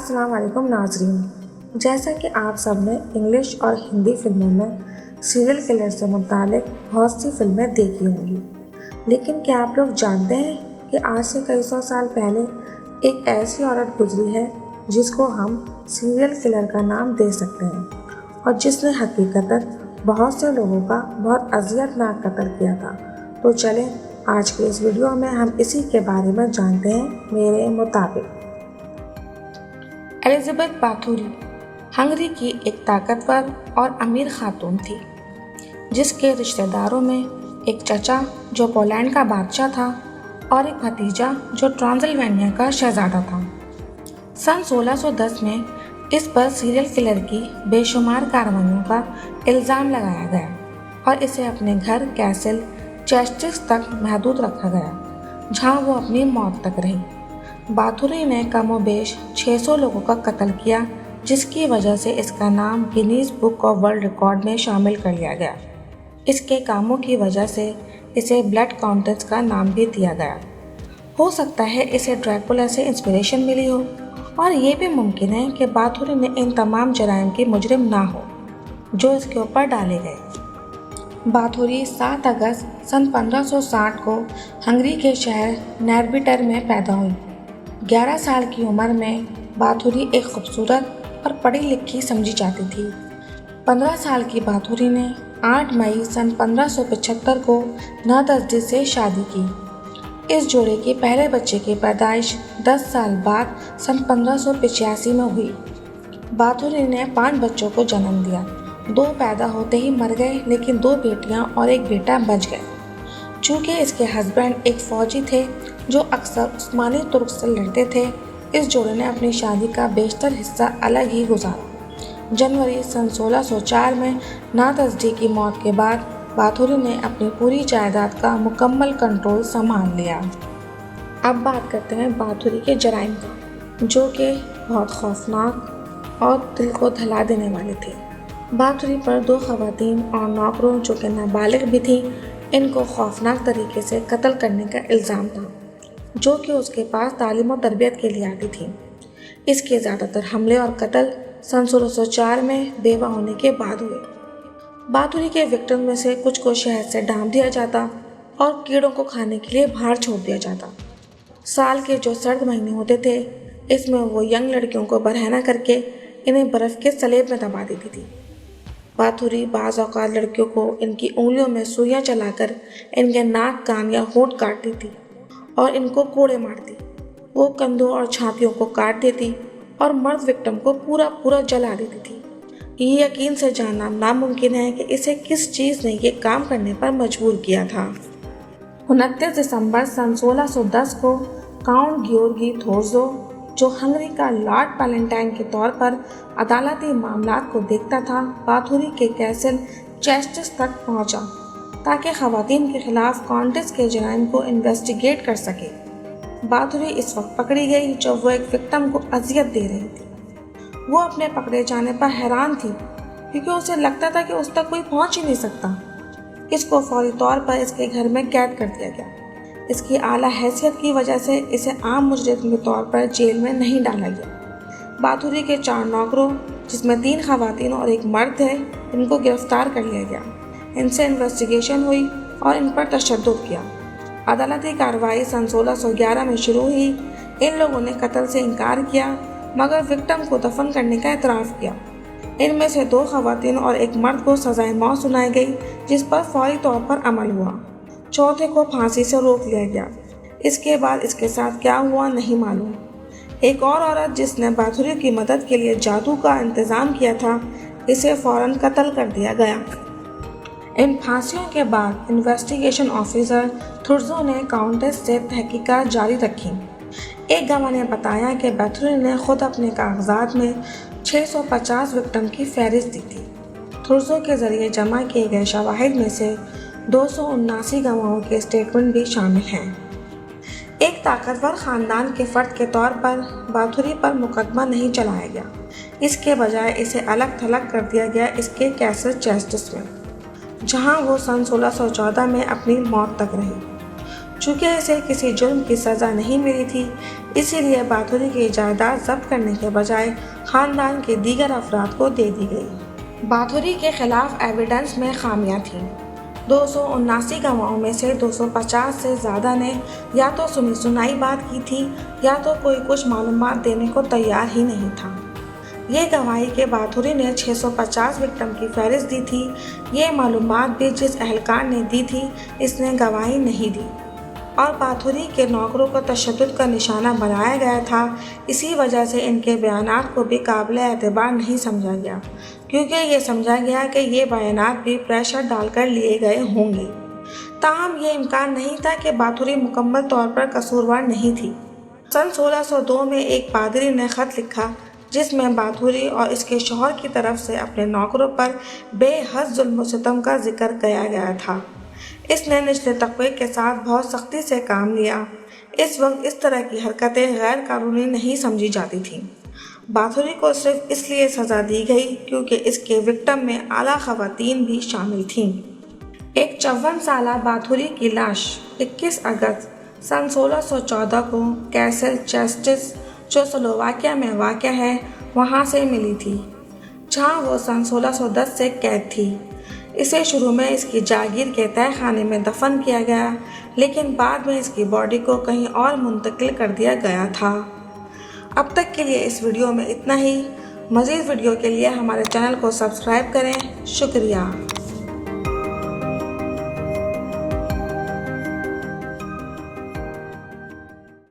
السلام علیکم ناظرین، جیسا کہ آپ سب نے انگلش اور ہندی فلموں میں سیریل کلر سے متعلق بہت سی فلمیں دیکھی ہوں گی، لیکن کیا آپ لوگ جانتے ہیں کہ آج سے کئی سو سال پہلے ایک ایسی عورت گزری ہے جس کو ہم سیریل کلر کا نام دے سکتے ہیں اور جس نے حقیقتاً بہت سے لوگوں کا بہت اذیت ناک قتل کیا تھا؟ تو چلیں آج کے اس ویڈیو میں ہم اسی کے بارے میں جانتے ہیں۔ میرے مطابق الزبتھ باتھوری ہنگری کی ایک طاقتور اور امیر خاتون تھی، جس کے رشتہ داروں میں ایک چچا جو پولینڈ کا بادشاہ تھا اور ایک بھتیجا جو ٹرانسلوینیا کا شہزادہ تھا۔ سن 1610 میں اس پر سیریل کلر کی بے شمار کارروائیوں کا الزام لگایا گیا اور اسے اپنے گھر کیسل چیسٹس تک محدود رکھا گیا، جہاں وہ اپنی موت تک رہی۔ باتھوری نے کم و بیش 600 لوگوں کا قتل کیا، جس کی وجہ سے اس کا نام Guinness book of world record میں شامل کر لیا گیا۔ اس کے کاموں کی وجہ سے اسے بلڈ کاؤنٹس کا نام بھی دیا گیا۔ ہو سکتا ہے اسے ڈریکولا سے انسپریشن ملی ہو، اور یہ بھی ممکن ہے کہ باتھوری نے ان تمام جرائم کی مجرم نہ ہو جو اس کے اوپر ڈالے گئے۔ باتھوری 7 اگست سن 1560 کو ہنگری کے شہر نیربیٹر میں پیدا ہوئی۔ 11 سال کی عمر میں باتھوری ایک خوبصورت اور پڑھی لکھی سمجھی جاتی تھی۔ 15 سال کی باتھوری نے 8 مئی سن 1575 کو نادزدی سے شادی کی۔ اس جوڑے کے پہلے بچے کی پیدائش 10 سال بعد سن 1585 میں ہوئی۔ باتھوری نے 5 بچوں کو جنم دیا۔ 2 پیدا ہوتے ہی مر گئے، لیکن 2 بیٹیاں اور ایک بیٹا بچ گئے۔ چونکہ اس کے ہسبینڈ ایک فوجی تھے جو اکثر عثمانی ترک سے لڑتے تھے، اس جوڑے نے اپنی شادی کا بیشتر حصہ الگ ہی گزارا۔ جنوری سن 1604 میں نادزدی کی موت کے بعد باتھوری نے اپنی پوری جائیداد کا مکمل کنٹرول سنبھال لیا۔ اب بات کرتے ہیں باتھوری کے جرائم کا، جو کہ بہت خوفناک اور دل کو دہلا دینے والے تھے۔ باتھوری پر 2 خواتین اور نوکروں جو کہ نابالغ بھی تھیں، ان کو خوفناک طریقے سے قتل کرنے کا الزام تھا، جو کہ اس کے پاس تعلیم و تربیت کے لیے آتی تھیں۔ اس کے زیادہ تر حملے اور قتل سن 1604 میں بیوہ ہونے کے بعد ہوئے۔ باتھوری کے وکٹم میں سے کچھ کو شہد سے ڈانپ دیا جاتا اور کیڑوں کو کھانے کے لیے باہر چھوڑ دیا جاتا۔ سال کے جو سرد مہینے ہوتے تھے، اس میں وہ ینگ لڑکیوں کو برہنہ کر کے انہیں برف کے سلیب میں دبا دیتی تھی۔ باتھوری بعض اوقات لڑکیوں کو ان کی انگلیوں میں سوئیاں چلا کر ان کے ناک، کان یا ہونٹ کاٹتی تھی اور ان کو کوڑے مارتی۔ وہ کندھوں اور چھاتیوں کو کاٹ دیتی اور مرد وکٹم کو پورا جلا دیتی تھی۔ یہ یقین سے جاننا ناممکن ہے کہ اسے کس چیز نے یہ کام کرنے پر مجبور کیا تھا۔ 29 دسمبر سن 1610 کو کاؤنٹ گیورگی تھورزو، جو ہنگری کا لارڈ پیلنٹائن کے طور پر عدالتی معاملات کو دیکھتا تھا، باتھوری کے کیسل چیسٹس تک پہنچا تاکہ خواتین کے خلاف کاؤنٹس کے جرائم کو انویسٹیگیٹ کر سکے۔ باتھوری اس وقت پکڑی گئی جب وہ ایک وکٹم کو اذیت دے رہی تھی۔ وہ اپنے پکڑے جانے پر حیران تھی، کیونکہ اسے لگتا تھا کہ اس تک کوئی پہنچ ہی نہیں سکتا۔ اس کو فوری طور پر اس کے گھر میں قید کر دیا گیا۔ اس کی اعلیٰ حیثیت کی وجہ سے اسے عام مجرم کے طور پر جیل میں نہیں ڈالا گیا۔ باتھوری کے 4 نوکروں، جس میں 3 خواتین اور ایک مرد تھے، ان کو گرفتار کر لیا گیا۔ ان سے انویسٹیگیشن ہوئی اور ان پر تشدد کیا۔ عدالتی کارروائی سن 1611 میں شروع ہوئی۔ ان لوگوں نے قتل سے انکار کیا، مگر وکٹم کو دفن کرنے کا اعتراف کیا۔ ان میں سے 2 خواتین اور ایک مرد کو سزائے موت سنائی گئی، جس پر فوری طور پر عمل ہوا۔ چوتھے کو پھانسی سے روک لیا گیا۔ اس کے بعد اس کے ساتھ کیا ہوا نہیں معلوم۔ ایک اور عورت جس نے باتھوری کی مدد کے لیے جادو کا انتظام کیا تھا، اسے فوراً قتل کر دیا گیا۔ ان پھانسیوں کے بعد انویسٹیگیشن آفیسر تھورزو نے کاؤنٹس سے تحقیقات جاری رکھیں۔ ایک گواہ نے بتایا کہ باتھوری نے خود اپنے کاغذات میں 650 وکٹم کی فہرست دی تھی۔ تھورزو کے ذریعے جمع کیے گئے شواہد میں سے 279 گواہوں کے اسٹیٹمنٹ بھی شامل ہیں۔ ایک طاقتور خاندان کے فرد کے طور پر باتھوری پر مقدمہ نہیں چلایا گیا، اس کے بجائے اسے الگ تھلگ کر دیا گیا اس کے کیسل چیسٹس میں، جہاں وہ سن 1614 میں اپنی موت تک رہی۔ چونکہ اسے کسی جرم کی سزا نہیں ملی تھی، اسی لیے باتھوری کی جائیداد ضبط کرنے کے بجائے خاندان کے دیگر افراد کو دے دی گئی۔ باتھوری کے خلاف ایویڈنس میں خامیاں تھیں۔ 279 گواہوں میں سے 250 سے زیادہ نے یا تو سنی سنائی بات کی تھی یا تو کوئی کچھ معلومات دینے کو تیار ہی نہیں تھا۔ یہ گواہی کہ باتھوری نے 650 وکٹم کی فہرست دی تھی، یہ معلومات بھی جس اہلکار نے دی تھی اس نے گواہی نہیں دی، اور باتھوری کے نوکروں کو تشدد کا نشانہ بنایا گیا تھا۔ اسی وجہ سے ان کے بیانات کو بھی قابل اعتبار نہیں سمجھا گیا، کیونکہ یہ سمجھا گیا کہ یہ بیانات بھی پریشر ڈال کر لیے گئے ہوں گے۔ تاہم یہ امکان نہیں تھا کہ باتھوری مکمل طور پر قصوروار نہیں تھی۔ سن 1602 میں ایک پادری نے خط لکھا جس میں باتھوری اور اس کے شوہر کی طرف سے اپنے نوکروں پر بے حد ظلم و ستم کا ذکر کیا گیا تھا۔ اس نے نچلے طبقے کے ساتھ بہت سختی سے کام لیا۔ اس وقت اس طرح کی حرکتیں غیر قانونی نہیں سمجھی جاتی تھیں۔ باتھوری کو صرف اس لیے سزا دی گئی کیونکہ اس کے وکٹم میں اعلیٰ خواتین بھی شامل تھیں۔ ایک 54 سالہ باتھوری کی لاش 21 اگست سن 1614 کو کیسل چیسٹس، جو سلوواکیہ میں واقع ہے، وہاں سے ملی تھی، جہاں وہ سن 1610 سے قید تھی۔ اسے شروع میں اس کی جاگیر کے تہہ خانے میں دفن کیا گیا، لیکن بعد میں اس کی باڈی کو کہیں اور منتقل کر دیا گیا تھا۔ اب تک کے لیے اس ویڈیو میں اتنا ہی۔ مزید ویڈیو کے لیے ہمارے چینل کو سبسکرائب کریں۔ شکریہ۔